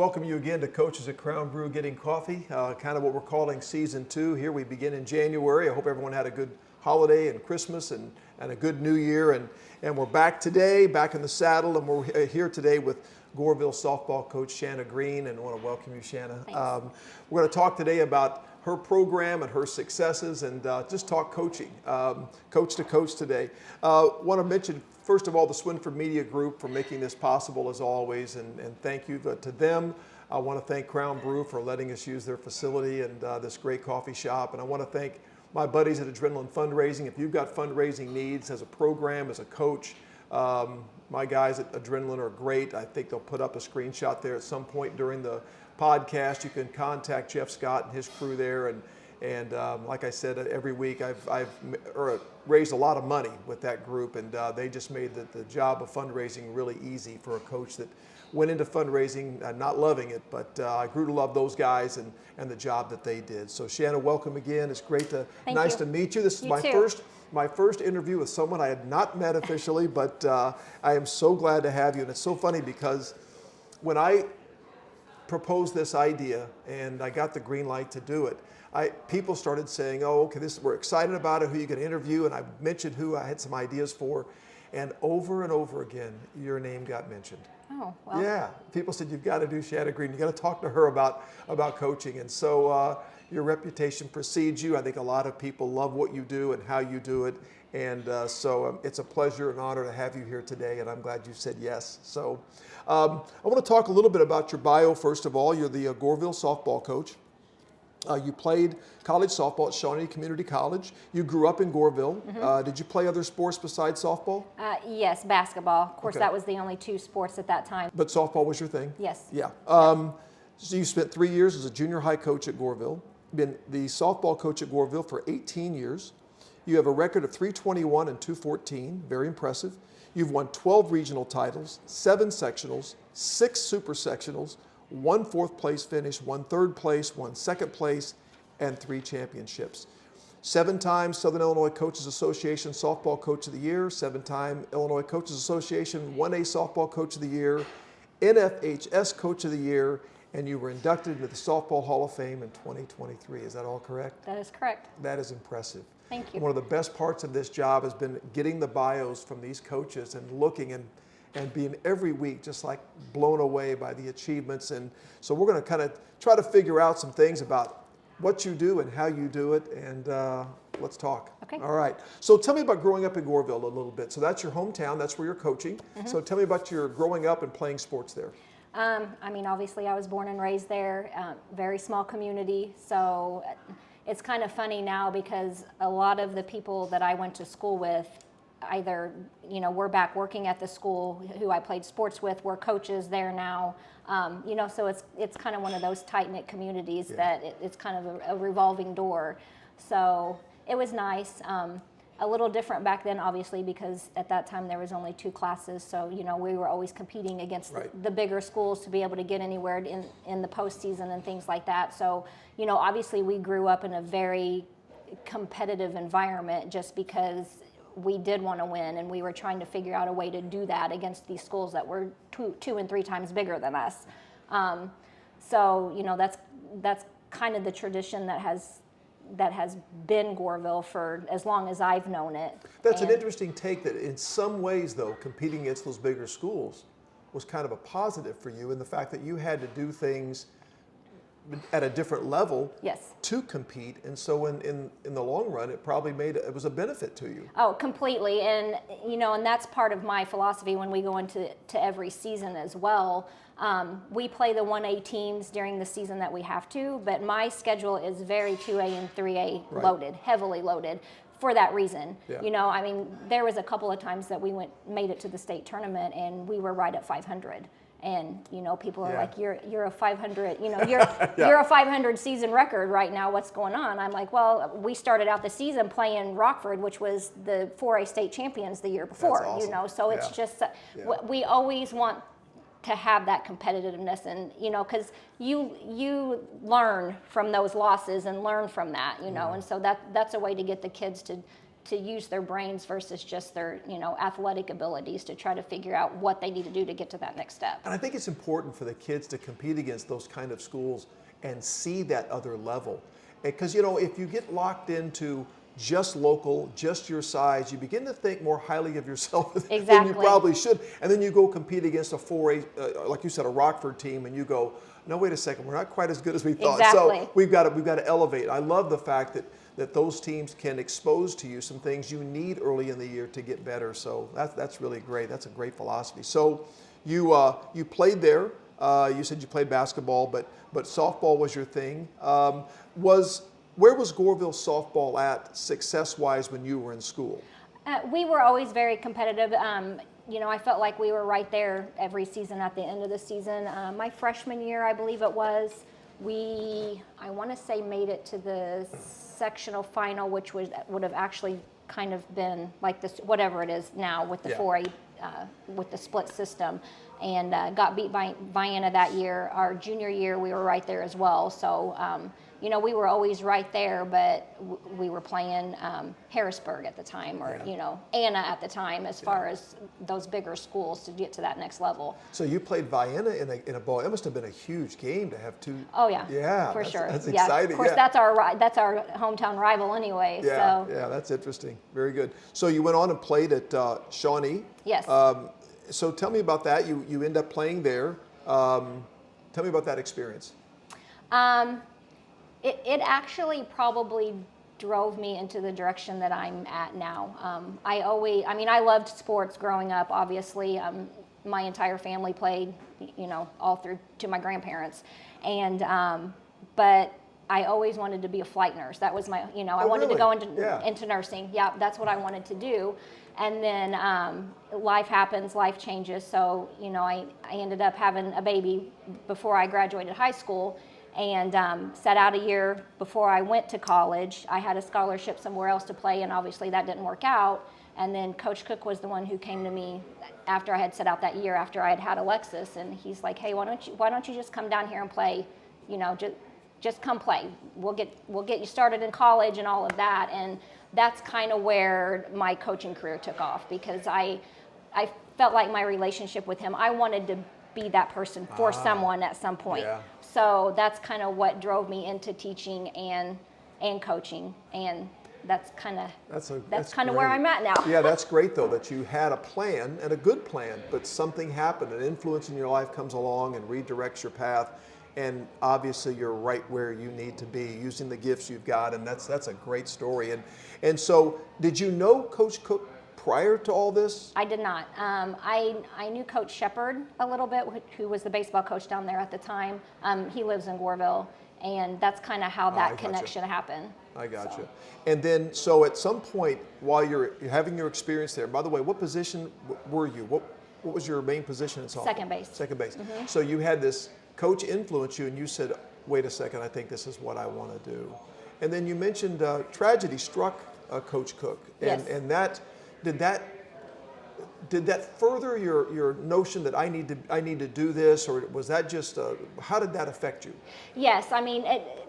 welcome you again to Coaches at Crown Brew Getting Coffee, kind of what we're calling Season 2. Here we begin in January. I hope everyone had a good holiday and Christmas and a good New Year. And we're back today, back in the saddle, and we're here today with Goreville Softball coach Shanna Green, and I want to welcome you, Shanna. We're going to talk today about her program and her successes and just talk coaching, coach to coach today. Want to mention, first of all, the Swinford Media Group for making this possible as always, and thank you to them. I want to thank Crown Brew for letting us use their facility and this great coffee shop, and I want to thank my buddies at Adrenaline Fundraising. If you've got fundraising needs as a program, as a coach, my guys at Adrenaline are great. I think they'll put up a screenshot there at some point during the podcast. You can contact Jeff Scott and his crew there, and like I said, every week I've raised a lot of money with that group, and they just made the job of fundraising really easy for a coach that went into fundraising not loving it, but I grew to love those guys and the job that they did. So Shanna, welcome again. It's great to nice to meet you. This is my first interview with someone I had not met officially, but I am so glad to have you. And it's so funny because when I proposed this idea and I got the green light to do it, people started saying, oh, okay, we're excited about it, who you can interview, and I mentioned who I had some ideas for, and over again, your name got mentioned. Oh, well. Yeah, people said, you've got to do Shanna Green, you got to talk to her about coaching, and so your reputation precedes you. I think a lot of people love what you do and how you do it, and so it's a pleasure and honor to have you here today, and I'm glad you said yes. So I want to talk a little bit about your bio, first of all. You're the Goreville Softball coach. You played college softball at Shawnee Community College. You grew up in Goreville. Mm-hmm. Did you play other sports besides softball? Yes, basketball. Of course, that was the only two sports at that time. But softball was your thing? Yes. Yeah. So you spent 3 years as a junior high coach at Goreville. Been the softball coach at Goreville for 18 years. You have a record of 321 and 214. Very impressive. You've won 12 regional titles, 7 sectionals, 6 super sectionals, 1 fourth place finish, 1 third place, 1 second place, and 3 championships. 7 times Southern Illinois Coaches Association Softball Coach of the Year, 7-time Illinois Coaches Association 1A Softball Coach of the Year, NFHS Coach of the Year, and you were inducted into the Softball Hall of Fame in 2023. Is that all correct? That is correct. That is impressive. Thank you. One of the best parts of this job has been getting the bios from these coaches and looking and being every week just like blown away by the achievements. And so we're going to kind of try to figure out some things about what you do and how you do it, and let's talk. Okay. All right. So tell me about growing up in Goreville a little bit. So that's your hometown. That's where you're coaching. Mm-hmm. So tell me about your growing up and playing sports there. I mean, obviously I was born and raised there, very small community. So it's kind of funny now because a lot of the people that I went to school with either, we're back working at the school who I played sports with, we're coaches there now. So it's kind of one of those tight-knit communities that it's kind of a revolving door. So it was nice. A little different back then, obviously, because at that time there was only 2 classes. So, we were always competing against the bigger schools to be able to get anywhere in the postseason and things like that. So, obviously we grew up in a very competitive environment just because we did want to win, and we were trying to figure out a way to do that against these schools that were 2 and 3 times bigger than us. So, that's kind of the tradition that has been Goreville for as long as I've known it. That's an interesting take, that in some ways, though, competing against those bigger schools was kind of a positive for you in the fact that you had to do things at a different level to compete, and so in the long run it probably it was a benefit to you. Oh, completely. And and that's part of my philosophy when we go into every season as well. We play the 1A teams during the season that we have to, but my schedule is very 2A and 3A loaded, heavily loaded, for that reason. I mean, there was a couple of times that we made it to the state tournament and we were right at 500. And people are like, you're a 500, you're a 500 season record right now. What's going on? I'm like, well, we started out the season playing Rockford, which was the 4A state champions the year before. That's awesome. So it's just we always want to have that competitiveness, and because you learn from those losses and learn from that, and so that's a way to get the kids to use their brains versus just their, athletic abilities to try to figure out what they need to do to get to that next step. And I think it's important for the kids to compete against those kind of schools and see that other level. Because, if you get locked into just local, just your size, you begin to think more highly of yourself than you probably should. And then you go compete against a 4A, like you said, a Rockford team, and you go, no, wait a second, we're not quite as good as we thought. Exactly. So we've got to elevate. I love the fact that those teams can expose to you some things you need early in the year to get better. So that's really great. That's a great philosophy. So you played there. You said you played basketball, but softball was your thing. Where was Goreville Softball at success-wise when you were in school? We were always very competitive. I felt like we were right there every season at the end of the season. My freshman year, I believe it was, I want to say, made it to the sectional final, which would have actually kind of been like this, whatever it is now with the 4A, with the split system, and got beat by Vienna that year. Our junior year, we were right there as well. So, we were always right there, but we were playing Harrisburg at the time, or, Anna at the time, as far as those bigger schools to get to that next level. So you played Vienna in a ball. It must have been a huge game to have two. Oh, yeah. Yeah. For sure. That's exciting. Of course, that's our hometown rival anyway. Yeah, So. yeah, that's interesting. Very good. So you went on and played at Shawnee. Yes. So tell me about that. You end up playing there. Tell me about that experience. It actually probably drove me into the direction that I'm at now. I loved sports growing up, obviously. My entire family played, all through to my grandparents. And, but I always wanted to be a flight nurse. That was my, I wanted to go into nursing. Yeah, that's what I wanted to do. And then life happens, life changes. So, I ended up having a baby before I graduated high school, and set out a year before I went to college. I had a scholarship somewhere else to play, and obviously that didn't work out. And then Coach Cook was the one who came to me after I had set out that year, after I had Alexis, and he's like, "Hey, why don't you just come down here and play? Just come play. We'll get you started in college and all of that." And that's kind of where my coaching career took off, because I felt like my relationship with him, I wanted to be that person for someone at some point. Yeah. So that's kind of what drove me into teaching and coaching, and that's kind of where I'm at now. Yeah, that's great though, that you had a plan, and a good plan, but something happened, an influence in your life comes along and redirects your path, and obviously you're right where you need to be, using the gifts you've got, and that's a great story. And so, did you know Coach Cook prior to all this? I did not. I knew Coach Shepard a little bit, who was the baseball coach down there at the time. He lives in Goreville, and that's kind of how that connection happened. I got you. And then, so at some point while you're having your experience there, by the way, what position were you? What was your main position in softball? Second base. Second base. Mm-hmm. So you had this coach influence you, and you said, wait a second, I think this is what I want to do. And then you mentioned tragedy struck Coach Cook. And, yes. And that, did that further your notion that I need to do this, or was that just how did that affect you? Yes, I mean,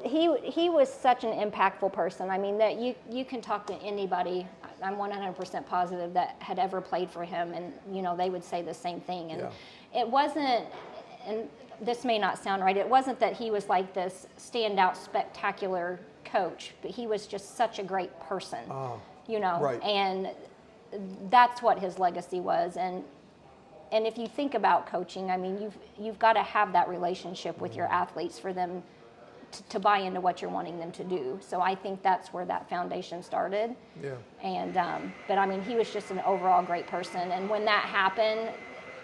he was such an impactful person. I mean, that you can talk to anybody, I'm 100% positive, that had ever played for him, and they would say the same thing. And it wasn't, and this may not sound right, it wasn't that he was like this standout spectacular coach, but he was just such a great person. Right. And that's what his legacy was. And if you think about coaching, I mean, you've got to have that relationship with your athletes for them to buy into what you're wanting them to do. So I think that's where that foundation started. Yeah. And but I mean, he was just an overall great person. And when that happened,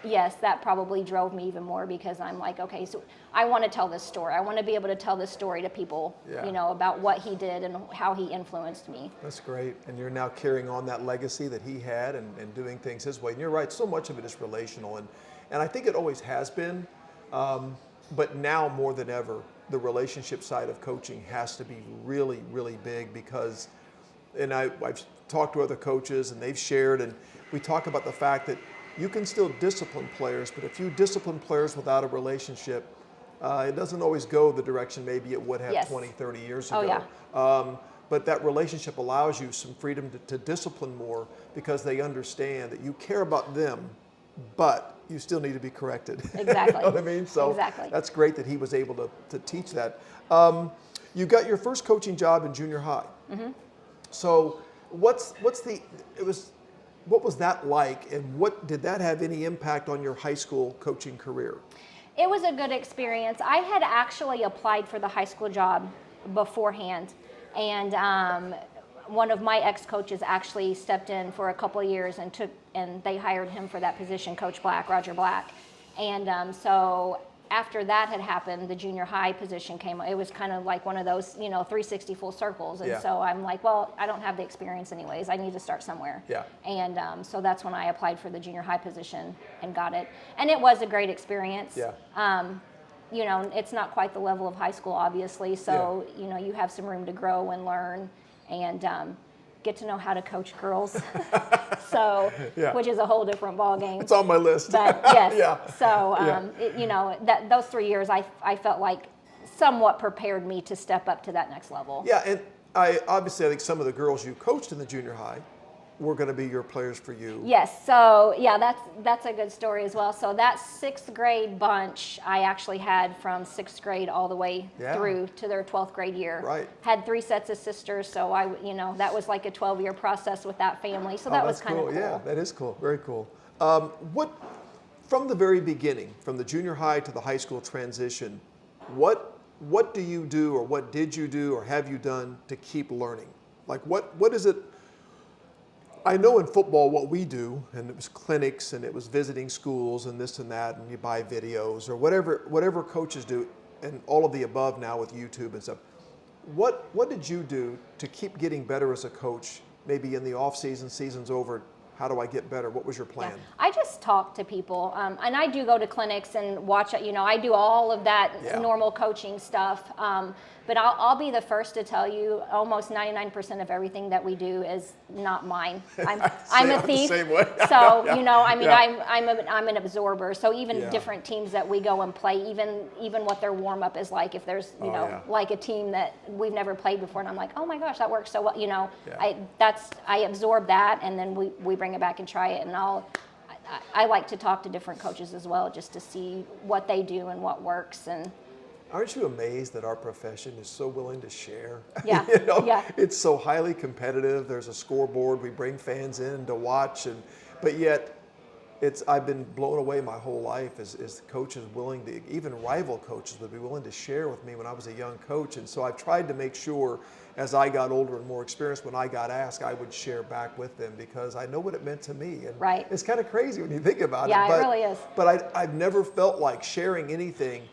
yes, that probably drove me even more, because I'm like, okay, so I want to tell this story. I want to be able to tell this story to people, about what he did and how he influenced me. That's great. And you're now carrying on that legacy that he had and doing things his way. And you're right, so much of it is relational. And I think it always has been, but now more than ever, the relationship side of coaching has to be really, really big, because, and I've talked to other coaches and they've shared, and we talk about the fact that you can still discipline players, but if you discipline players without a relationship, it doesn't always go the direction maybe it would have 20, 30 years ago. Oh, yeah. but that relationship allows you some freedom to discipline more because they understand that you care about them, but you still need to be corrected. Exactly. You know what I mean? So exactly. that's great that he was able to teach that. You got your first coaching job in junior high. Mm-hmm. So what was that like, and what did that have any impact on your high school coaching career? It was a good experience. I had actually applied for the high school job beforehand, and one of my ex-coaches actually stepped in for a couple of years and they hired him for that position, Coach Black, Roger Black. And so after that had happened, the junior high position came. It was kind of like one of those, 360 full circles. And so I'm like, well, I don't have the experience anyways. I need to start somewhere. Yeah. And so that's when I applied for the junior high position and got it. And it was a great experience. Yeah. It's not quite the level of high school, obviously. So, you have some room to grow and learn and get to know how to coach girls. So, which is a whole different ballgame. It's on my list. But yes. Yeah. So, those 3 years, I felt like somewhat prepared me to step up to that next level. Yeah, and I think some of the girls you coached in the junior high were going to be your players for you. Yes, so that's a good story as well. So that 6th grade bunch I actually had from 6th grade all the way through to their 12th grade year. Right. Had 3 sets of sisters, so that was like a 12-year process with that family. So that was kind of cool. Yeah, that is cool. Very cool. From the very beginning, from the junior high to the high school transition, what do you do, or what did you do, or have you done to keep learning? Like what is it? I know in football what we do, and it was clinics, and it was visiting schools, and this and that, and you buy videos, or whatever coaches do, and all of the above now with YouTube and stuff. What did you do to keep getting better as a coach, maybe in the off season, season's over? How do I get better? What was your plan? Yeah. I just talk to people, and I do go to clinics and watch it. I do all of that normal coaching stuff. But I'll be the first to tell you, almost 99% of everything that we do is not mine. I'm a thief. The same way. So I'm an absorber. So even different teams that we go and play, even what their warm up is like. If there's like a team that we've never played before, and I'm like, oh my gosh, that works so well. I absorb that, and then we bring it back and try it. And I like to talk to different coaches as well, just to see what they do and what works. And aren't you amazed that our profession is so willing to share? Yeah. It's so highly competitive. There's a scoreboard. We bring fans in to watch, but yet I've been blown away my whole life as coaches willing to, even rival coaches would be willing to share with me when I was a young coach. And so I've tried to make sure as I got older and more experienced, when I got asked, I would share back with them because I know what it meant to me. And right. It's kind of crazy when you think about it. Yeah, it really is. But I've never felt like sharing anything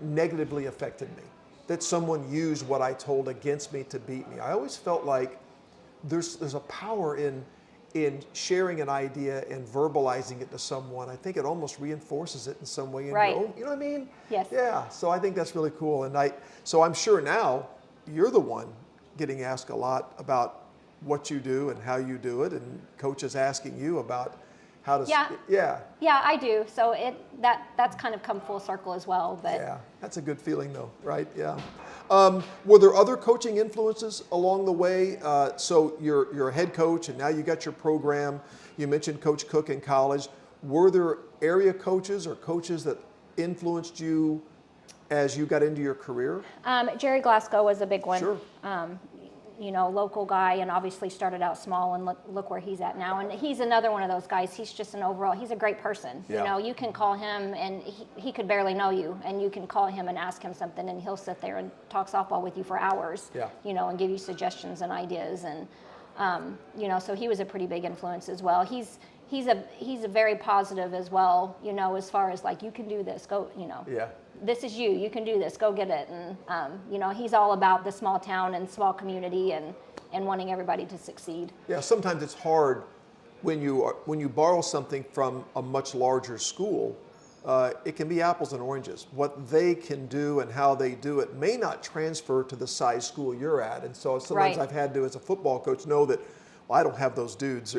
negatively affected me, that someone used what I told against me to beat me. I always felt like there's a power in sharing an idea and verbalizing it to someone. I think it almost reinforces it in some way. Right. You know what I mean? Yes. Yeah. So I think that's really cool. So I'm sure now you're the one getting asked a lot about what you do and how you do it, and coaches asking you about how to. Yeah, I do. So that's kind of come full circle as well. But yeah, that's a good feeling though, right? Yeah. Were there other coaching influences along the way? So you're a head coach, and now you got your program. You mentioned Coach Cook in college. Were there area coaches or coaches that influenced you as you got into your career? Jerry Glasgow was a big one. Sure. Local guy, and obviously started out small, and look where he's at now. And he's another one of those guys. He's just he's a great person. Yeah. You can call him, and he could barely know you, and you can call him and ask him something, and he'll sit there and talk softball with you for hours. Yeah. And give you suggestions and ideas, and so he was a pretty big influence as well. He's a very positive as well. As far as like, you can do this, go. Yeah. This is you can do this, go get it. And he's all about the small town and small community and wanting everybody to succeed. Yeah, sometimes it's hard when you borrow something from a much larger school. It can be apples and oranges. What they can do and how they do it may not transfer to the size school you're at. And so sometimes I've had to, as a football coach, know that, well, I don't have those dudes.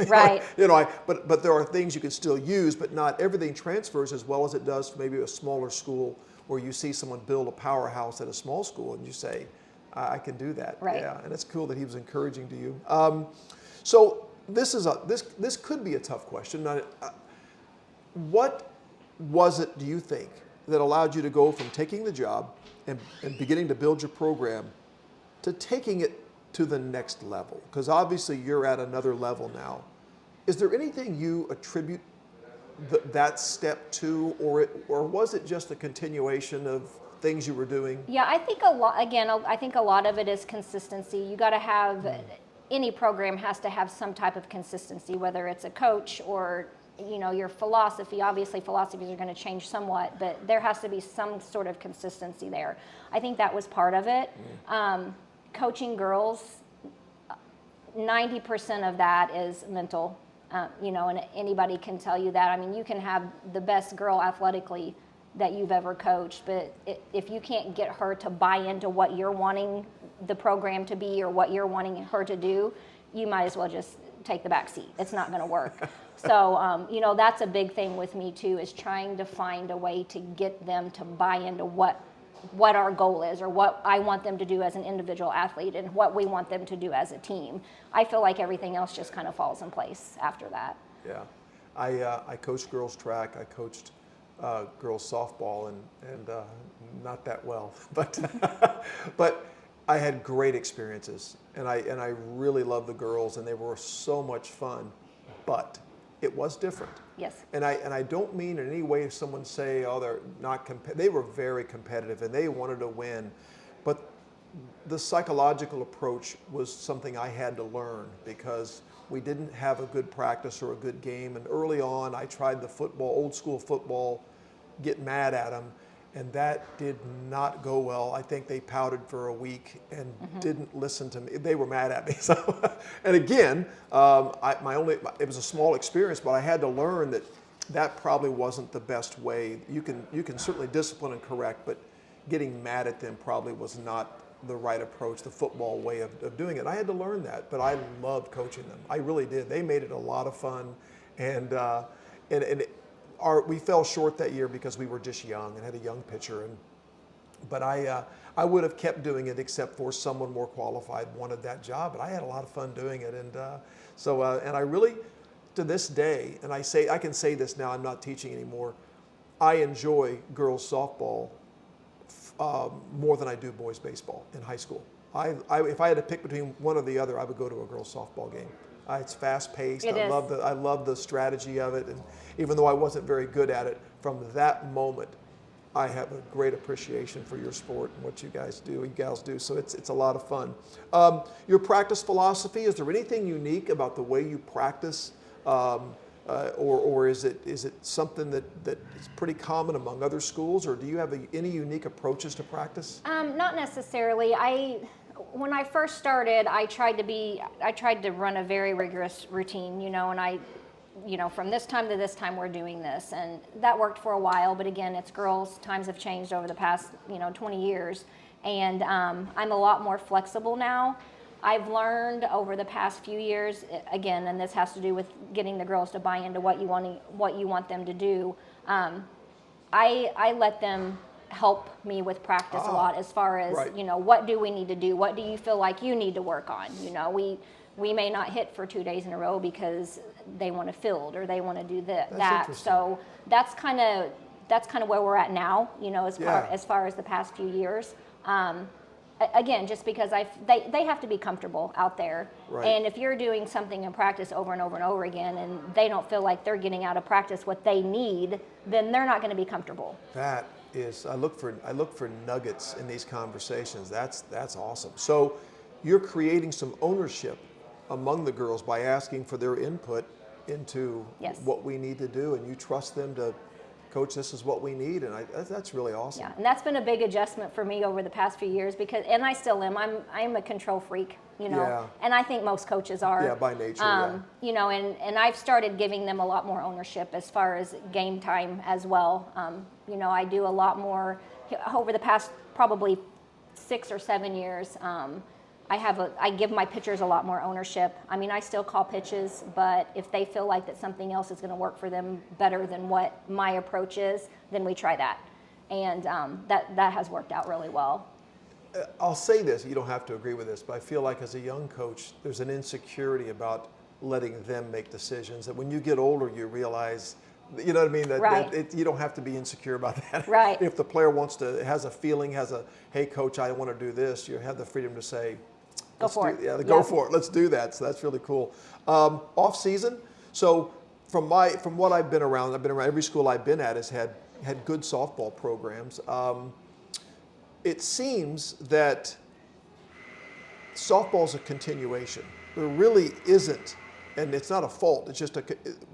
Right. But there are things you can still use, but not everything transfers as well as it does for maybe a smaller school where you see someone build a powerhouse at a small school and you say, I can do that. Right. Yeah, and it's cool that he was encouraging to you. So this could be a tough question. What was it, do you think, that allowed you to go from taking the job and beginning to build your program to taking it to the next level? Because obviously you're at another level now. Is there anything you attribute that step to, or was it just a continuation of things you were doing? Yeah, I think I think a lot of it is consistency. You got to have, any program has to have some type of consistency, whether it's a coach or, your philosophy. Obviously philosophies are going to change somewhat, but there has to be some sort of consistency there. I think that was part of it. Coaching girls, 90% of that is mental, and anybody can tell you that. I mean, you can have the best girl athletically that you've ever coached, but if you can't get her to buy into what you're wanting the program to be or what you're wanting her to do, you might as well just take the back seat. It's not going to work. So, that's a big thing with me too, is trying to find a way to get them to buy into what our goal is, or what I want them to do as an individual athlete and what we want them to do as a team. I feel like everything else just kind of falls in place after that. Yeah, I coached girls track. I coached girls softball, and not that well, but I had great experiences, and I really loved the girls, and they were so much fun, but it was different. Yes. And I don't mean in any way someone say, oh, they're not they were very competitive and they wanted to win, but the psychological approach was something I had to learn, because we didn't have a good practice or a good game, and early on I tried the football, old school football, get mad at them, and that did not go well. I think they pouted for a week and didn't listen to me. They were mad at me. So, and again, it was a small experience, but I had to learn that probably wasn't the best way. You can certainly discipline and correct, but getting mad at them probably was not the right approach, the football way of doing it. I had to learn that, but I loved coaching them. I really did. They made it a lot of fun, and we fell short that year because we were just young and had a young pitcher, but I would have kept doing it except for someone more qualified wanted that job, but I had a lot of fun doing it, and I really, to this day, and I can say this now, I'm not teaching anymore, I enjoy girls softball more than I do boys baseball in high school. If I had to pick between one or the other, I would go to a girls softball game. It's fast paced. I love the strategy of it, and even though I wasn't very good at it, from that moment, I have a great appreciation for your sport and what you gals do. So it's a lot of fun. Your practice philosophy, is there anything unique about the way you practice, or is it something that is pretty common among other schools, or do you have any unique approaches to practice? Not necessarily. When I first started, I tried to run a very rigorous routine, and from this time to this time we're doing this, and that worked for a while, but again, it's girls, times have changed over the past, 20 years, and I'm a lot more flexible now. I've learned over the past few years, again, and this has to do with getting the girls to buy into what you want them to do. I let them help me with practice a lot, as far as, right. What do we need to do? What do you feel like you need to work on? We may not hit for 2 days in a row because they want to field or they want to do that. So that's kind of where we're at now, as far as the past few years. Again, just because they have to be comfortable out there. Right. And if you're doing something in practice over and over and over again, and they don't feel like they're getting out of practice what they need, then they're not going to be comfortable. That is, I look for nuggets in these conversations. That's awesome. So you're creating some ownership among the girls by asking for their input into what we need to do, and you trust them to, Coach, this is what we need, and that's really awesome. Yeah, and that's been a big adjustment for me over the past few years, and I still am. I'm a control freak, and I think most coaches are. Yeah, by nature. And I've started giving them a lot more ownership as far as game time as well. I do a lot more over the past probably 6 or 7 years. I give my pitchers a lot more ownership. I mean, I still call pitches, but if they feel like that something else is going to work for them better than what my approach is, then we try that. And that has worked out really well. I'll say this, you don't have to agree with this, but I feel like as a young coach, there's an insecurity about letting them make decisions, that when you get older, you realize, you know what I mean, that you don't have to be insecure about that. Right. If the player has a feeling, hey coach, I want to do this, you have the freedom to say, go for it. Yeah, go for it. Let's do that. So that's really cool. Off season. So from what I've been around every school I've been at has had good softball programs. It seems that softball's a continuation. There really isn't, and it's not a fault. It's just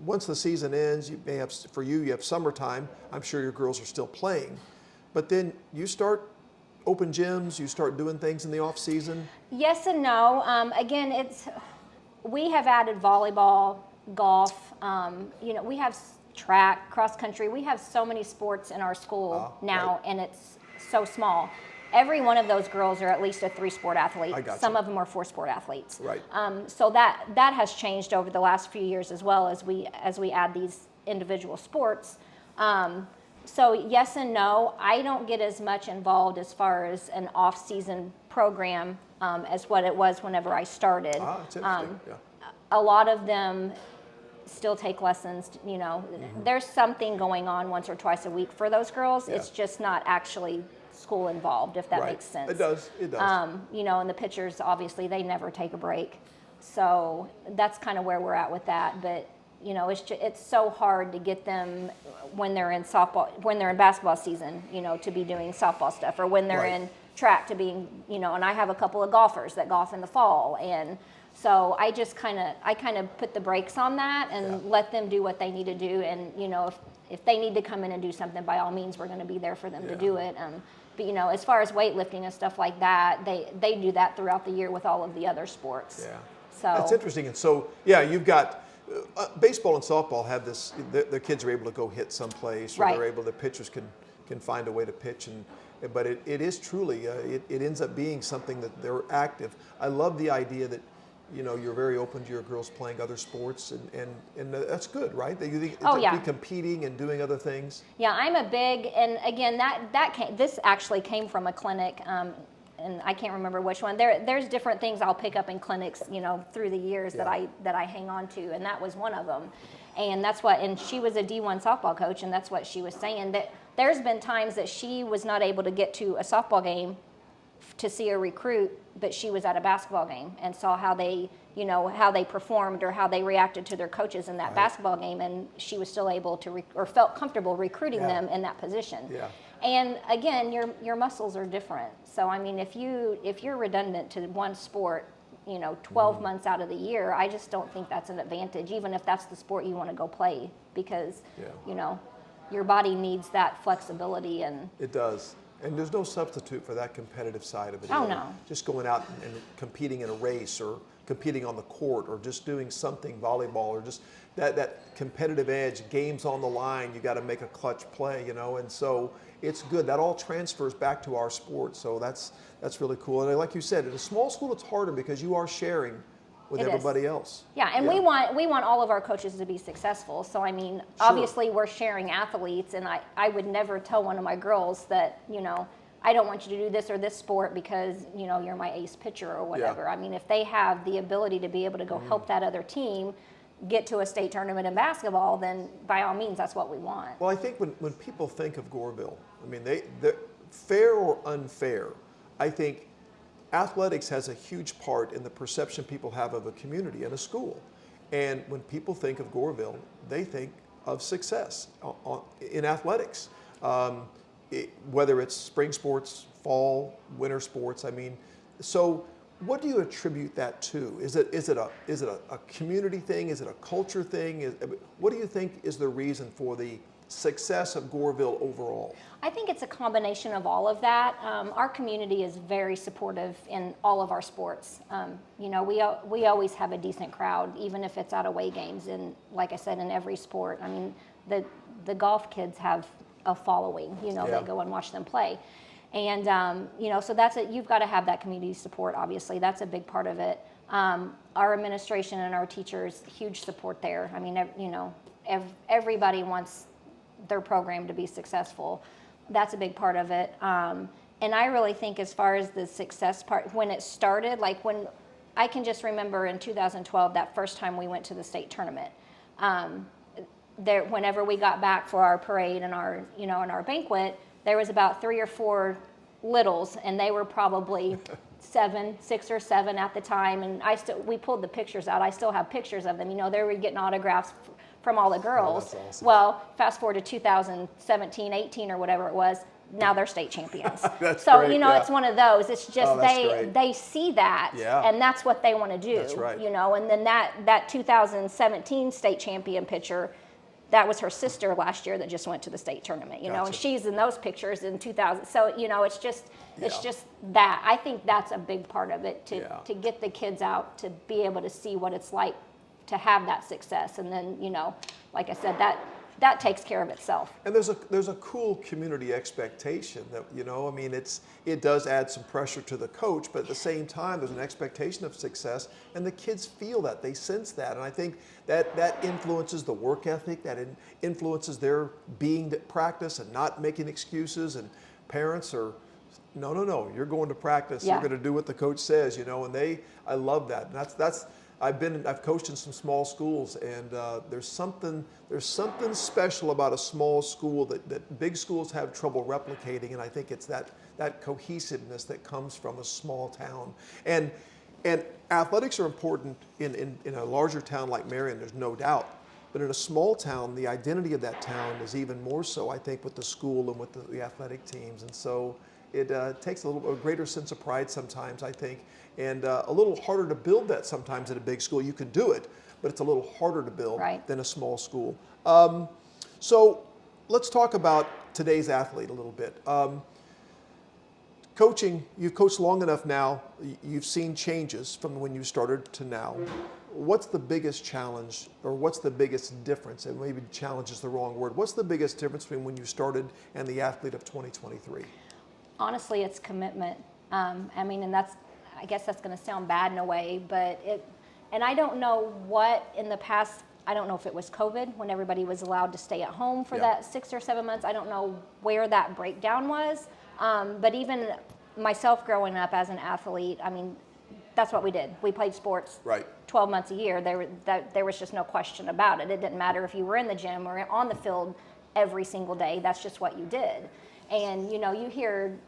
once the season ends, you have summertime. I'm sure your girls are still playing, but then you start open gyms. You start doing things in the off season. Yes and no. Again, we have added volleyball, golf. We have track, cross country. We have so many sports in our school now, right. And it's so small. Every one of those girls are at least a 3-sport athlete. Some of them are 4-sport athletes. Right. So that has changed over the last few years as well as we add these individual sports. So yes and no. I don't get as much involved as far as an off-season program as what it was whenever I started. That's interesting. Yeah. A lot of them still take lessons. There's something going on once or twice a week for those girls. Yeah. It's just not actually school involved, if that makes sense. It does. And the pitchers, obviously, they never take a break. So that's kind of where we're at with that. But it's so hard to get them when they're in basketball season, to be doing softball stuff, or when they're in track to being, and I have a couple of golfers that golf in the fall, and so I just kind of put the brakes on that and let them do what they need to do, and if they need to come in and do something, by all means, we're going to be there for them to do it. But as far as weightlifting and stuff like that, they do that throughout the year with all of the other sports. Yeah, so that's interesting. And so you've got baseball and softball have this. The kids are able to go hit someplace, or the pitchers can find a way to pitch, but it is truly it ends up being something that they're active. I love the idea that you're very open to your girls playing other sports, and that's good, right? Be competing and doing other things. Yeah, I'm a big, and again, this actually came from a clinic, and I can't remember which one. There's different things I'll pick up in clinics, through the years that I hang on to, and that was one of them. And and she was a D1 softball coach, and that's what she was saying, that there's been times that she was not able to get to a softball game to see a recruit, but she was at a basketball game and saw how they performed or how they reacted to their coaches in that basketball game, and she was still able to or felt comfortable recruiting them in that position. Yeah. And again, your muscles are different. So I mean, if you're redundant to one sport, 12 months out of the year, I just don't think that's an advantage, even if that's the sport you want to go play, because your body needs that flexibility. And it does. And there's no substitute for that competitive side of it. Oh, no. Just going out and competing in a race, or competing on the court, or just doing something, volleyball, or just that competitive edge, games on the line, you got to make a clutch play, and so it's good. That all transfers back to our sport, so that's really cool. And like you said, at a small school, it's harder because you are sharing with everybody else. Yeah, and we want all of our coaches to be successful. So I mean, obviously we're sharing athletes, and I would never tell one of my girls that, I don't want you to do this or this sport because, you're my ace pitcher or whatever. I mean, if they have the ability to be able to go help that other team get to a state tournament in basketball, then by all means, that's what we want. Well, I think when people think of Goreville, I mean, they're fair or unfair, I think athletics has a huge part in the perception people have of a community and a school. And when people think of Goreville, they think of success in athletics. Whether it's spring sports, fall, winter sports, I mean, so what do you attribute that to? Is it a community thing? Is it a culture thing? What do you think is the reason for the success of Goreville overall? I think it's a combination of all of that. Our community is very supportive in all of our sports. We always have a decent crowd, even if it's at away games. And like I said, in every sport, I mean, the golf kids have a following. They go and watch them play, and so that's it. You've got to have that community support. Obviously, that's a big part of it. Our administration and our teachers, huge support there. I mean, everybody wants their program to be successful. That's a big part of it. And I really think as far as the success part, when it started, like when I can just remember in 2012, that first time we went to the state tournament. Whenever we got back for our parade and our, and our banquet, there was about 3 or 4 littles, and they were probably 6 or 7 at the time. And we pulled the pictures out. I still have pictures of them. They were getting autographs from all the girls. Oh, that's awesome. Well, fast forward to 2017, 18 or whatever it was. Now they're state champions. That's so great, it's one of those. It's just they see that, and that's what they want to do. That's right. And then that 2017 state champion picture, that was her sister last year that just went to the state tournament. Gotcha. And she's in those pictures in 2000. So it's just that. I think that's a big part of it to get the kids out to be able to see what it's like to have that success, and then like I said, that takes care of itself. And there's a cool community expectation that, it does add some pressure to the coach, but at the same time, there's an expectation of success, and the kids feel that, they sense that. And I think that influences the work ethic, that influences their being at practice and not making excuses. And parents are, no, you're going to practice. Yeah. You're going to do what the coach says, and I love that. And that's I've coached in some small schools, and there's something special about a small school that big schools have trouble replicating, and I think it's that cohesiveness that comes from a small town. And athletics are important in a larger town like Marion, there's no doubt. But in a small town, the identity of that town is even more so, I think, with the school and with the athletic teams. And so it takes a greater sense of pride sometimes, I think, and a little harder to build that sometimes at a big school. You can do it, but it's a little harder to build than a small school. So let's talk about today's athlete a little bit. Coaching, you've coached long enough now, you've seen changes from when you started to now. What's the biggest challenge, or what's the biggest difference, and maybe challenge is the wrong word, what's the biggest difference between when you started and the athlete of 2023? Honestly, it's commitment. And I guess that's going to sound bad in a way, but and I don't know what in the past, I don't know if it was COVID when everybody was allowed to stay at home for that 6 or 7 months. I don't know where that breakdown was. But even myself growing up as an athlete, that's what we did. We played sports 12 months a year. There was just no question about it. It didn't matter if you were in the gym or on the field every single day. That's just what you did. And, you hear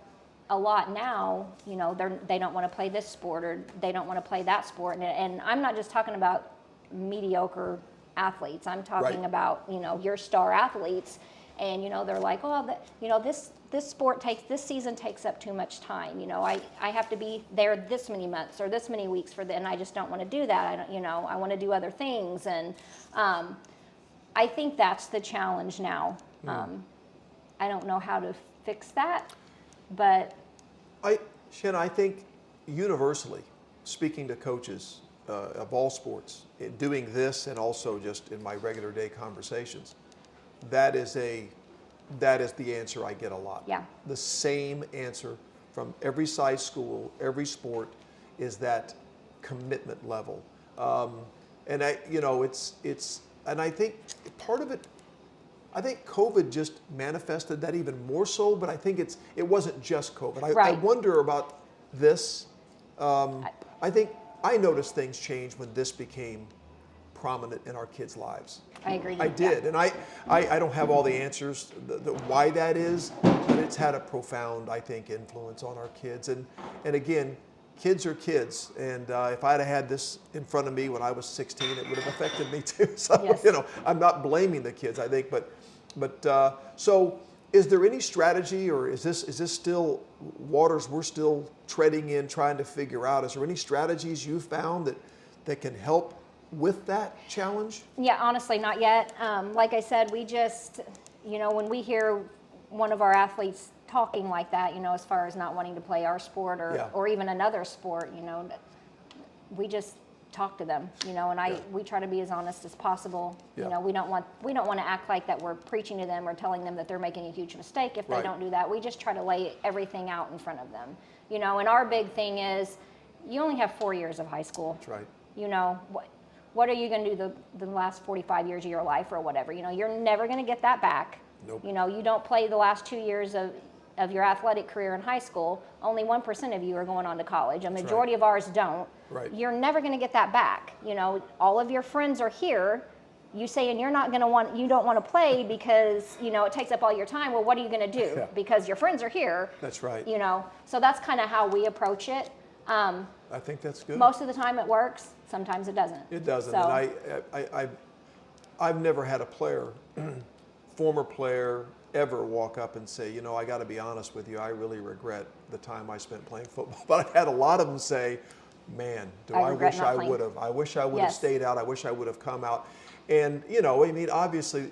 a lot now, they don't want to play this sport, or they don't want to play that sport. And I'm not just talking about mediocre athletes. I'm talking about, your star athletes. And, they're like, oh, this sport this season takes up too much time. I have to be there this many months or this many weeks and I just don't want to do that. I want to do other things. And I think that's the challenge now. I don't know how to fix that, but Shanna, I think universally, speaking to coaches of all sports, in doing this and also just in my regular day conversations, that is the answer I get a lot. Yeah. The same answer from every size school, every sport, is that commitment level. And I think part of it, I think COVID just manifested that even more so, but I think it wasn't just COVID. I wonder about this. I think I noticed things change when this became prominent in our kids' lives. I agree. I did, and I don't have all the answers why that is, but it's had a profound, I think, influence on our kids. And again, kids are kids, and if I'd have had this in front of me when I was 16, it would have affected me too. So I'm not blaming the kids, I think, but so is there any strategy, or is this still waters we're still treading in, trying to figure out? Is there any strategies you found that can help with that challenge? Yeah, honestly, not yet. Like I said, we just, when we hear one of our athletes talking like that, as far as not wanting to play our sport or even another sport, we just talk to them, and we try to be as honest as possible. We don't want to act like that we're preaching to them or telling them that they're making a huge mistake if they don't do that. We just try to lay everything out in front of them, and our big thing is you only have 4 years of high school. That's right. What are you going to do the last 45 years of your life or whatever? You're never going to get that back. Nope. You don't play the last 2 years of your athletic career in high school, only 1% of you are going on to college. A majority of ours don't. Right. You're never going to get that back. You know, all of your friends are here. You saying you don't want to play because, you know, it takes up all your time. Well, what are you going to do? Yeah. Because your friends are here. That's right. You know, so that's kind of how we approach it. I think that's good. Most of the time it works. Sometimes it doesn't. It doesn't. So, And I've never had a player, former player, ever walk up and say, you know, I got to be honest with you, I really regret the time I spent playing football. But I've had a lot of them say, man, I wish I would have. I wish I would have Yes. stayed out. I wish I would have come out. And, you know, I mean, obviously,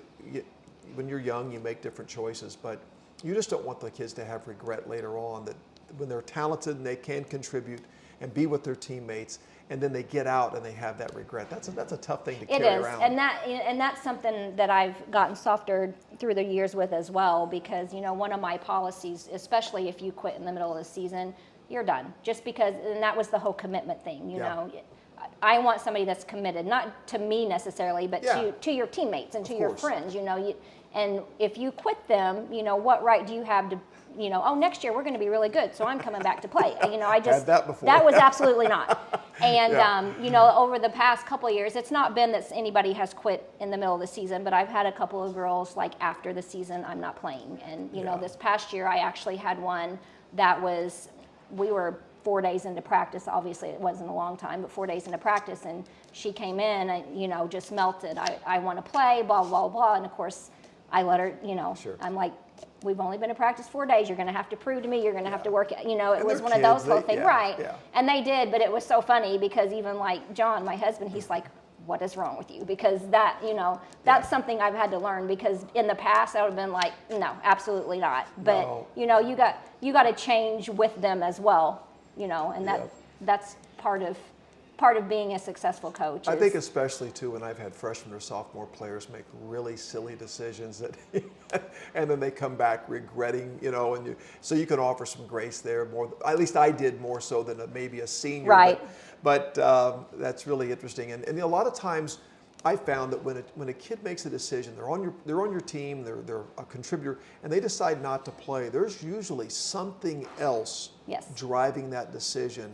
when you're young, you make different choices, but you just don't want the kids to have regret later on that when they're talented and they can contribute and be with their teammates, and then they get out and they have that regret. That's a tough thing to carry around. And that's something that I've gotten softer through the years with as well, because, you know, one of my policies, especially if you quit in the middle of the season, you're done. Just because, and that was the whole commitment thing, you know. I want somebody that's committed, not to me necessarily, but to your teammates and to your friends, you know. And if you quit them, you know, what right do you have to, you know, oh, next year we're going to be really good, so I'm coming back to play. You know, I just, had that before. That was absolutely not. And, you know, over the past couple of years, it's not been that anybody has quit in the middle of the season, but I've had a couple of girls, like, after the season, I'm not playing. And, you know, this past year, I actually had one that was, we were 4 days into practice. Obviously, it wasn't a long time, but 4 days into practice, and she came in and, you know, just melted. I want to play, blah, blah, blah. And, of course, I let her, you know, I'm like, we've only been in practice 4 days. You're going to have to prove to me. You're going to have to work. You know, it was one of those whole things, right? Yeah. And they did, but it was so funny because even like John, my husband, he's like, what is wrong with you? Because that, you know, that's something I've had to learn, because in the past I would have been like, no, absolutely not. But, you know, you got to change with them as well, you know, and that's part of being a successful coach. I think especially too when I've had freshman or sophomore players make really silly decisions that, and then they come back regretting, you know, and so you can offer some grace there more. At least I did more so than maybe a senior. Right. But that's really interesting. And a lot of times I found that when a kid makes a decision, they're on your team, they're a contributor, and they decide not to play, there's usually something else driving that decision.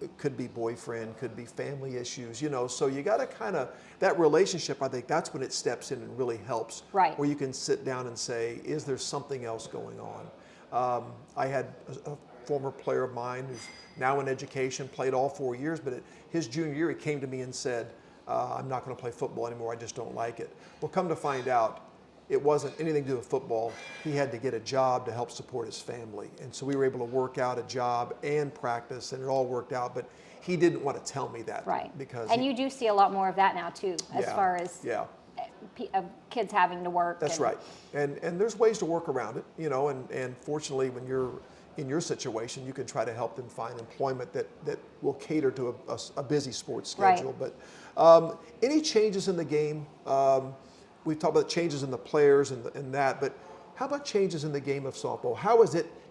It could be boyfriend, could be family issues, you know, so you got to kind of, that relationship, I think that's when it steps in and really helps. Right. Where you can sit down and say, is there something else going on? I had a former player of mine who's now in education, played all 4 years, but his junior year he came to me and said, I'm not going to play football anymore, I just don't like it. Well, come to find out, it wasn't anything to do with football. He had to get a job to help support his family. And so we were able to work out a job and practice, and it all worked out. But he didn't want to tell me that. Right. Because you do see a lot more of that now, too, as far as kids having to work. That's right. And there's ways to work around it, you know, and fortunately when you're in your situation, you can try to help them find employment that will cater to a busy sports schedule. Right. But any changes in the game? We've talked about changes in the players and that, but how about changes in the game of softball?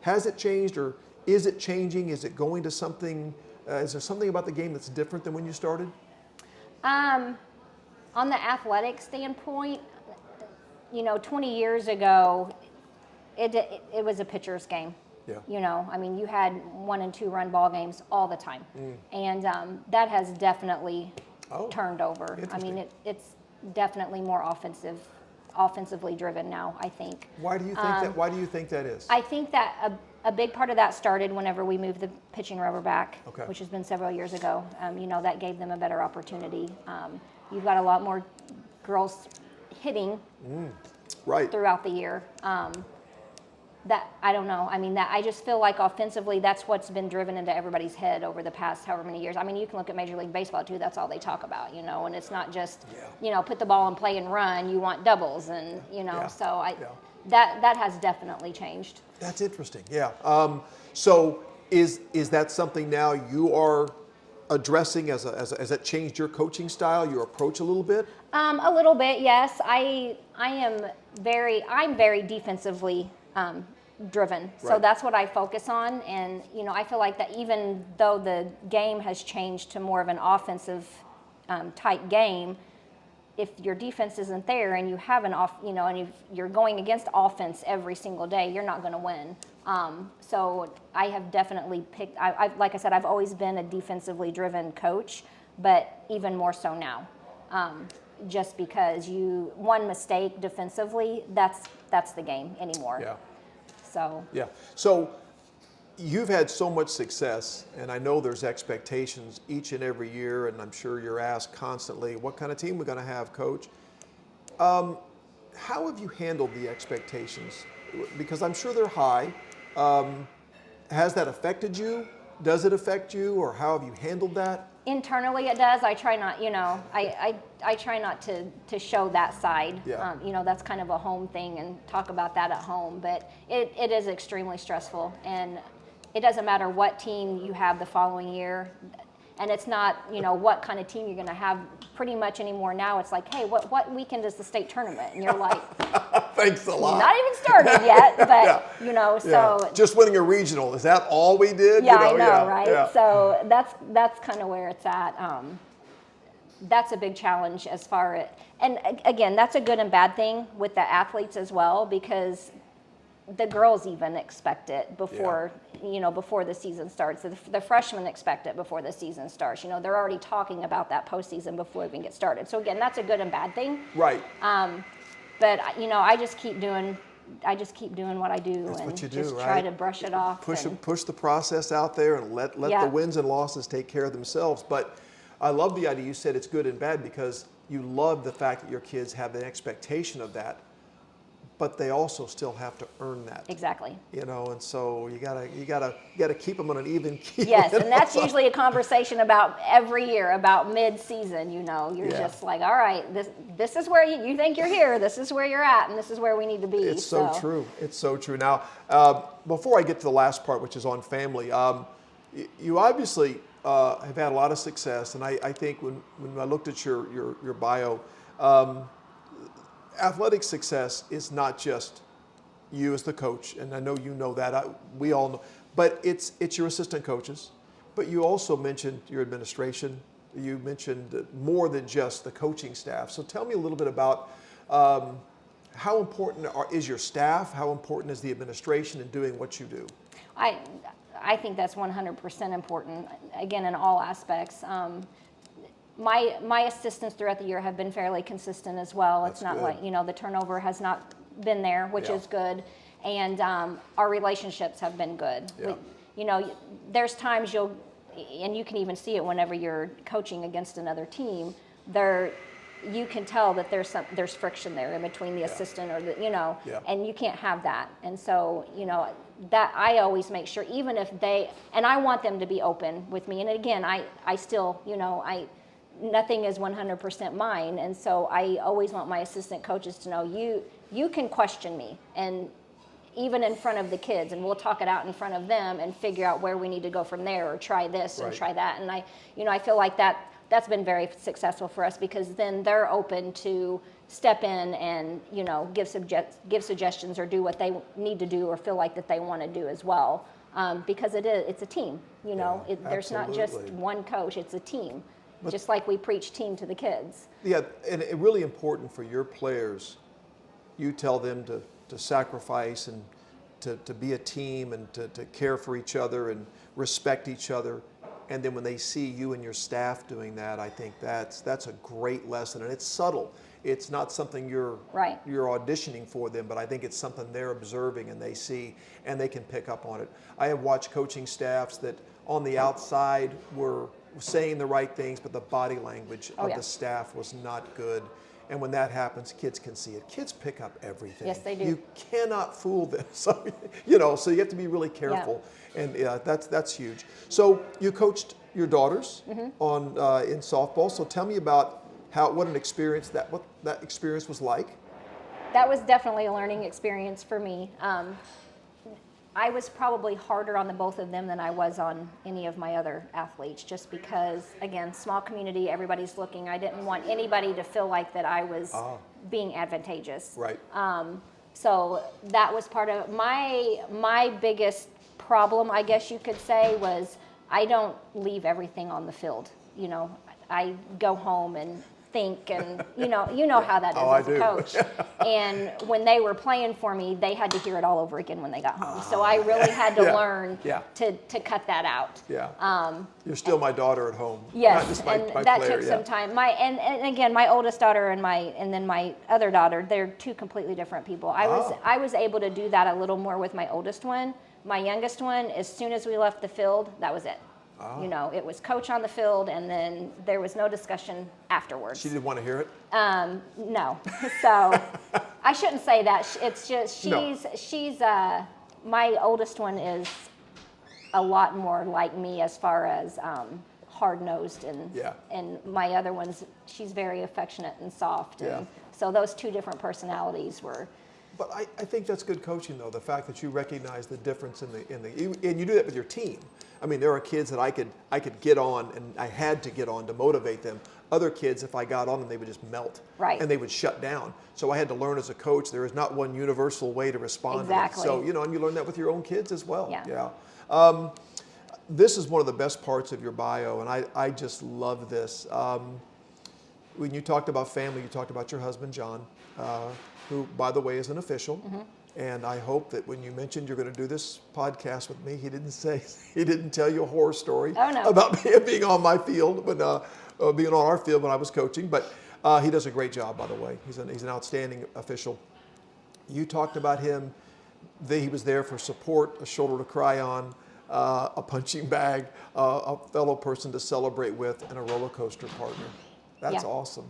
Has it changed, or is it changing? Is it going to something, is there something about the game that's different than when you started? On the athletic standpoint, you know, 20 years ago, it was a pitcher's game. Yeah. You know, I mean, you had 1 and 2 run ball games all the time. And that has definitely turned over. I mean, it's definitely more offensively driven now, I think. Why do you think that? Why do you think that is? I think that a big part of that started whenever we moved the pitching rubber back, which has been several years ago. You know, that gave them a better opportunity. You've got a lot more girls hitting throughout the year. That, I don't know. I mean, that I just feel like offensively, that's what's been driven into everybody's head over the past however many years. I mean, you can look at Major League Baseball too. That's all they talk about, you know. And it's not just, you know, put the ball in play and run. You want doubles, and you know. So that has definitely changed. That's interesting. Yeah. So is that something now you are addressing has that changed your coaching style, your approach a little bit? A little bit, yes. I'm very defensively driven. So that's what I focus on. And, you know, I feel like that even though the game has changed to more of an offensive type game, if your defense isn't there and you have an off, and you're going against offense every single day, you're not going to win. So I have definitely picked. Like I said, I've always been a defensively driven coach, but even more so now. Just because one mistake defensively, that's the game anymore. Yeah. So. Yeah. So you've had so much success, and I know there's expectations each and every year, and I'm sure you're asked constantly, what kind of team we're going to have, Coach? How have you handled the expectations? Because I'm sure they're high. Has that affected you? Does it affect you, or how have you handled that? Internally, it does. I try not, I try not to show that side. Yeah. That's kind of a home thing, and talk about that at home. But it is extremely stressful, and it doesn't matter what team you have the following year, and it's not, what kind of team you're going to have pretty much anymore. Now it's like, hey, what weekend is the state tournament? And you're like, thanks a lot. not even started yet, but Yeah. so just winning a regional, is that all we did? yeah, I know, yeah, right? Yeah. So that's kind of where it's at. That's a big challenge as far as, and again, that's a good and bad thing with the athletes as well, because the girls even expect it before, before the season starts. The freshmen expect it before the season starts. They're already talking about that postseason before we even get started. So again, that's a good and bad thing. Right. But I just keep doing what I do. That's and what you do, just right? try to brush it off. Push the process out there and let Yeah. the wins and losses take care of themselves. But I love the idea you said it's good and bad, because you love the fact that your kids have an expectation of that, but they also still have to earn that. Exactly. And so you gotta keep them on an even keel. Yes, and that's usually a conversation about every year, about mid-season. You're Yeah. just like, all right, this is where you think you're here, this is where you're at, and this is where we need to be. It's so true. It's so true. Now, before I get to the last part, which is on family, you obviously have had a lot of success, and I think when I looked at your bio, athletic success is not just you as the coach, and I know you know that. We all know, but it's your assistant coaches. But you also mentioned your administration. You mentioned more than just the coaching staff. So tell me a little bit about how important is your staff? How important is the administration in doing what you do? I think that's 100% important, again, in all aspects. My assistants throughout the year have been fairly consistent as well. That's it's not good. like, the turnover has not been there, which Yeah. is good. And our relationships have been good. Yeah. There's times and you can even see it whenever you're coaching against another team, you can tell that there's friction there in between the assistant or Yeah. and you can't have that. And so, that I always make sure, even if and I want them to be open with me. And again, I still, nothing is 100% mine, and so I always want my assistant coaches to know you can question me, and even in front of the kids, and we'll talk it out in front of them and figure out where we need to go from there, or try this and Right. try that. And I feel like that's been very successful for us, because then they're open to step in and give suggestions or do what they need to do or feel like that they want to do as well, because it's a team. There's not just absolutely. one coach; it's a team. Just like we preach team to the kids. Yeah, and it's really important for your players. You tell them to sacrifice and to be a team and to care for each other and respect each other. And then when they see you and your staff doing that, I think that's a great lesson. And it's subtle. It's not something you're auditioning for them, but I think it's something they're observing and they see, and they can pick up on it. I have watched coaching staffs that on the outside were saying the right things, but the body language of the staff was not good. And when that happens, kids can see it. Kids pick up everything. Yes, they do. You cannot fool them. So, so you have to be really careful. Yeah. And that's huge. So you coached your daughters on in softball. So tell me about what that experience was like. That was definitely a learning experience for me. I was probably harder on the both of them than I was on any of my other athletes, just because, again, small community, everybody's looking. I didn't want anybody to feel like that I was being advantageous. Right. So that was part of my biggest problem, I guess you could say, was I don't leave everything on the field. I go home and think, and you know how that is Oh, as I a do. coach. And when they were playing for me, they had to hear it all over again when they got home. So I really had to learn to cut that out. Yeah. You're still my daughter at home. Yes, Not just and that Claire, took some time. And again, my oldest daughter and then my other daughter, they're two completely different people. I was able to do that a little more with my oldest one. My youngest one, as soon as we left the field, that was it. It was coach on the field, and then there was no discussion afterwards. She didn't want to hear it? No. So I shouldn't say that. It's just she's my oldest one is a lot more like me as far as hard-nosed, and my other one's, she's very affectionate and soft. And so those two different personalities were. But I think that's good coaching, though, the fact that you recognize the difference and you do that with your team. I mean, there are kids that I could get on, and I had to get on to motivate them. Other kids, if I got on them, they would just melt. Right. And they would shut down. So I had to learn as a coach, there is not one universal way to respond Exactly. to it. So, and you learn that with your own kids as well. Yeah. This is one of the best parts of your bio, and I just love this. When you talked about family, you talked about your husband, John, who, by the way, is an official. Mm-hmm. And I hope that when you mentioned you're going to do this podcast with me, he didn't tell you a horror story about being on my field, being on our field when I was coaching. But he does a great job, by the way. He's an outstanding official. You talked about him. He was there for support, a shoulder to cry on, a punching bag, a fellow person to celebrate with, and a roller coaster partner. That's awesome.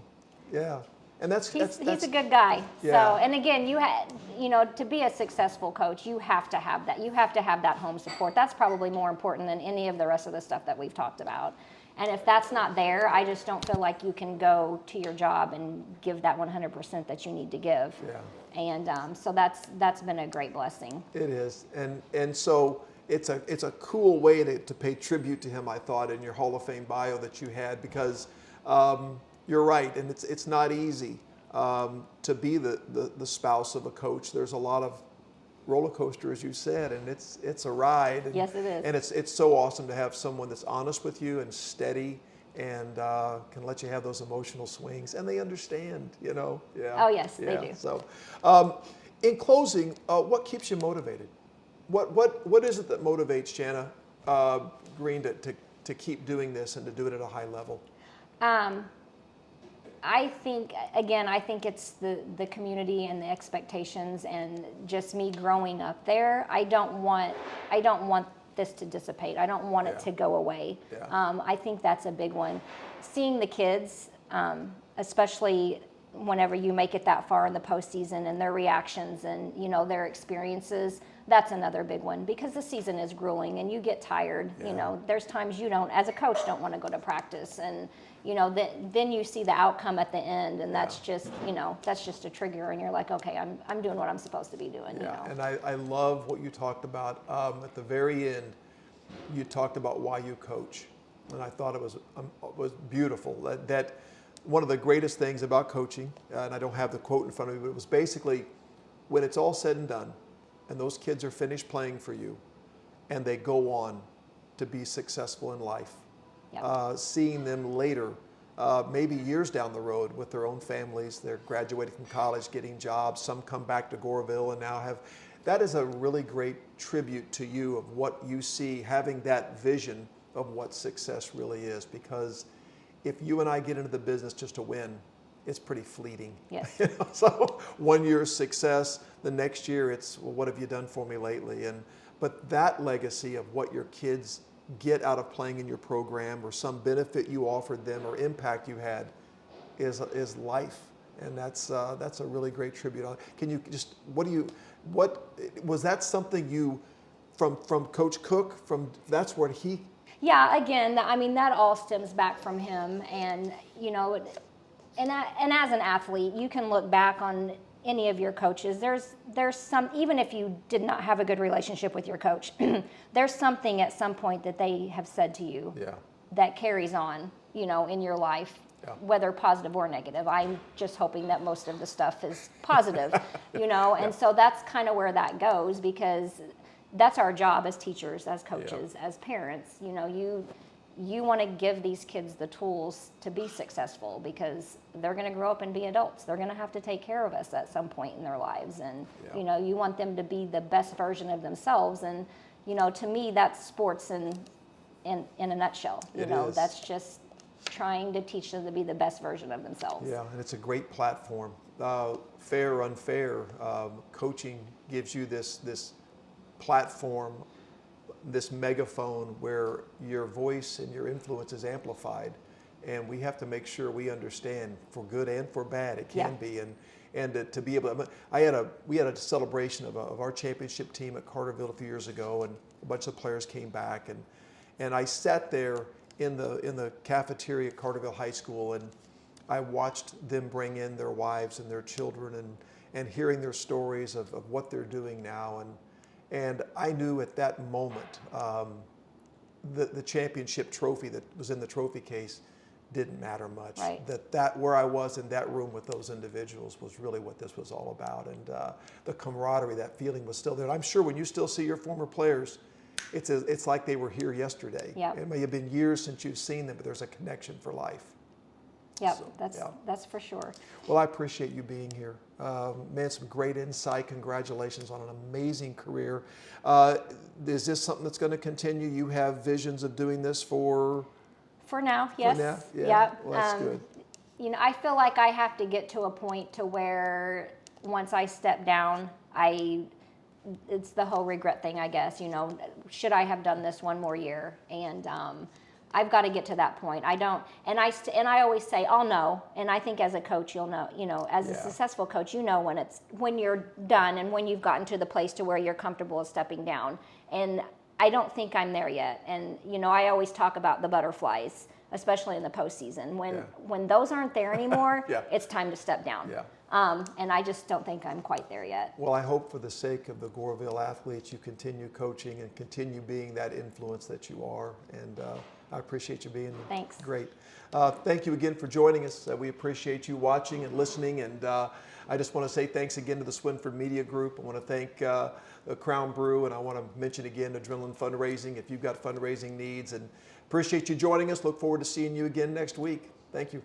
Yeah. And he's a good guy. Yeah. So, and again, to be a successful coach, you have to have that. You have to have that home support. That's probably more important than any of the rest of the stuff that we've talked about. And if that's not there, I just don't feel like you can go to your job and give that 100% that you need to give. Yeah. And so that's been a great blessing. It is, and so it's a cool way to pay tribute to him. I thought in your Hall of Fame bio that you had, because you're right, and it's not easy to be the spouse of a coach. There's a lot of roller coaster, as you said, and it's a ride. And, yes, it is. And it's so awesome to have someone that's honest with you and steady, and can let you have those emotional swings, and they understand. Yeah. Oh yes, they do. So, in closing, what keeps you motivated? What is it that motivates Shanna Green to keep doing this and to do it at a high level? I think it's the community and the expectations, and just me growing up there. I don't want this to dissipate. I don't want it to go away. Yeah. I think that's a big one. Seeing the kids, especially whenever you make it that far in the postseason, and their reactions and their experiences, that's another big one, because the season is grueling and you get tired. Yeah. There's times you don't, as a coach, don't want to go to practice, and then you see the outcome at the end, and that's just that's just a trigger, and you're like, okay, I'm doing what I'm supposed to be doing. Yeah. And I love what you talked about at the very end. You talked about why you coach, and I thought it was beautiful. That one of the greatest things about coaching, and I don't have the quote in front of me, but it was basically, when it's all said and done, and those kids are finished playing for you, and they go on to be successful in life. Yep. Seeing them later, maybe years down the road with their own families, they're graduating from college, getting jobs, some come back to Goreville and now that is a really great tribute to you of what you see, having that vision of what success really is, because if you and I get into the business just to win, it's pretty fleeting. Yes. So 1 year's success, the next year it's, well, what have you done for me lately? But that legacy of what your kids get out of playing in your program, or some benefit you offered them or impact you had, is life, and that's a really great tribute. Can you just what was that something you from Coach Cook, that's what he? Yeah, again, that all stems back from him, and and as an athlete, you can look back on any of your coaches. There's some, even if you did not have a good relationship with your coach, there's something at some point that they have said to you that carries on, in your life, whether positive or negative. I'm just hoping that most of the stuff is positive, and so that's kind of where that goes, because that's our job as teachers, as coaches, as parents. you want to give these kids the tools to be successful, because they're going to grow up and be adults. They're going to have to take care of us at some point in their lives. And, you know, you want them to be the best version of themselves. And, you know, to me, that's sports in a nutshell. You know, that's just trying to teach them to be the best version of themselves. Yeah, and it's a great platform. Fair or unfair, coaching gives you this platform, this megaphone where your voice and your influence is amplified, and we have to make sure we understand, for good and for bad, it can be, and to be able to, we had a celebration of our championship team at Carterville a few years ago, and a bunch of players came back, and I sat there in the cafeteria at Carterville High School, and I watched them bring in their wives and their children, and hearing their stories of what they're doing now, and I knew at that moment the championship trophy that was in the trophy case didn't matter much. Right. That where I was in that room with those individuals was really what this was all about, and the camaraderie, that feeling was still there. And I'm sure when you still see your former players, it's like they were here yesterday. Yep. It may have been years since you've seen them, but there's a connection for life. Yep, So, that's for sure. Well, I appreciate you being here. Man, some great insight. Congratulations on an amazing career. Is this something that's going to continue? You have visions of doing this for now, yes. For now? Yeah. Yep. Well, that's good. You know, I feel like I have to get to a point to where once I step down, it's the whole regret thing, I guess. You know, should I have done this one more year? And I've got to get to that point. I don't, and I always say, I'll know. And I think as a coach, you'll know. You know, as a successful coach, you know when you're done and when you've gotten to the place to where you're comfortable with stepping down. And I don't think I'm there yet. And you know, I always talk about the butterflies, especially in the postseason. When those aren't there anymore, it's time to step down. Yeah. And I just don't think I'm quite there yet. Well, I hope for the sake of the Goreville athletes, you continue coaching and continue being that influence that you are. And I appreciate you being here. Thanks. Great. Thank you again for joining us. We appreciate you watching and listening. And I just want to say thanks again to the Swinford Media Group. I want to thank Crown Brew, and I want to mention again Adrenaline Fundraising if you've got fundraising needs. And appreciate you joining us. Look forward to seeing you again next week. Thank you.